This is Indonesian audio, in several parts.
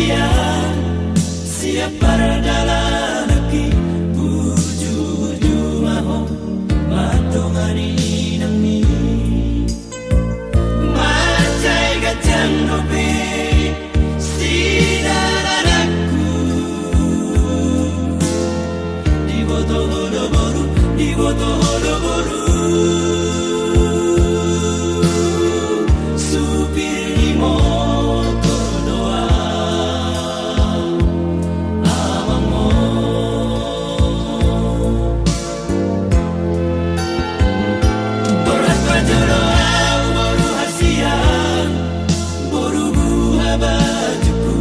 hasian siap pardalan laki buju-buju maho matongani nang mi macai gajang dobe sinaranaku di boto hodoboru di boto hodoboru supir di motor doa amangmo berat pajono au boru hasian boru buha bajuku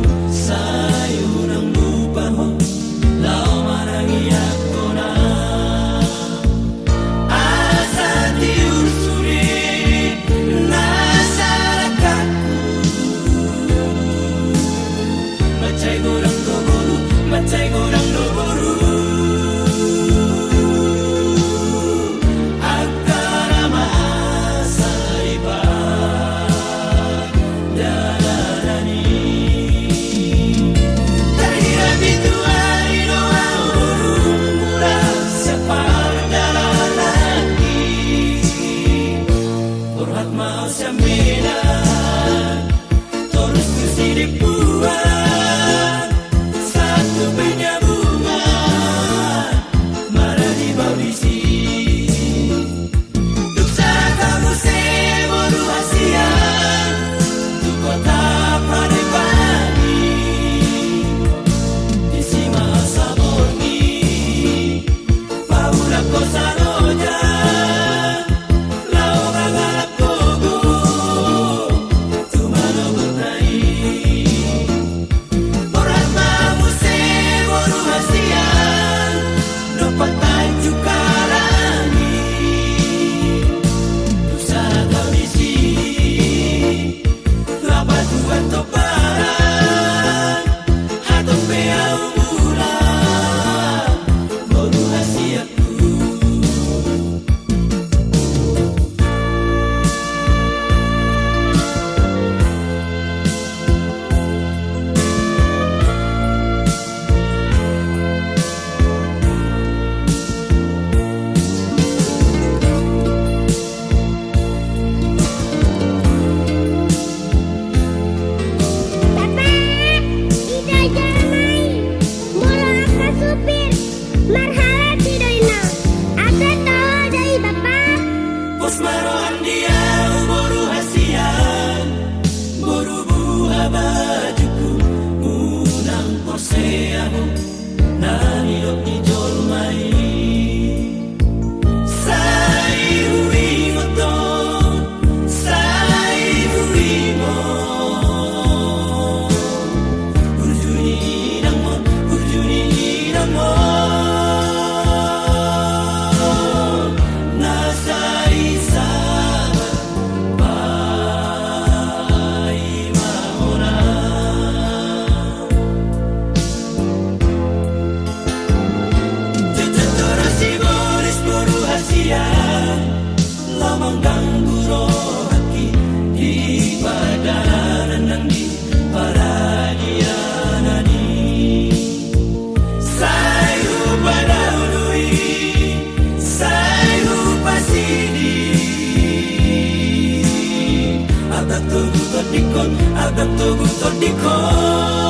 sayurang lupa ho lao marangi akona asa tiur suri nasarakaku macai gorang doboru macai gorang doboru akara masaripa dalarani tahira bitu ari doa boru mula separ dalalaki Purhat mau sambilan terus kusidik buat satu penyambungan marah di bawisi duksa kamu seboru hasian tu kota Pradipani di sima saborni paula kosanoja lao bagalak kogo tumano butrai Berat mamu seboru hasian dapat tajuk karani dosa kau di sini lapa tuan toparan hatong beau mula boru hasiaku Pos marohan dia boru hasian boru buha bajuku unang porseamu nani dok ni jolmai sai hui moton sai hui mo urjuni nangmon nasai sama pai mahona Jujur si boris boru hasian lamang ganggu rohaki di padanan nang di paradianani sai rupa dahului sai rupa sini abdak tugu todikon abdak tugu todikon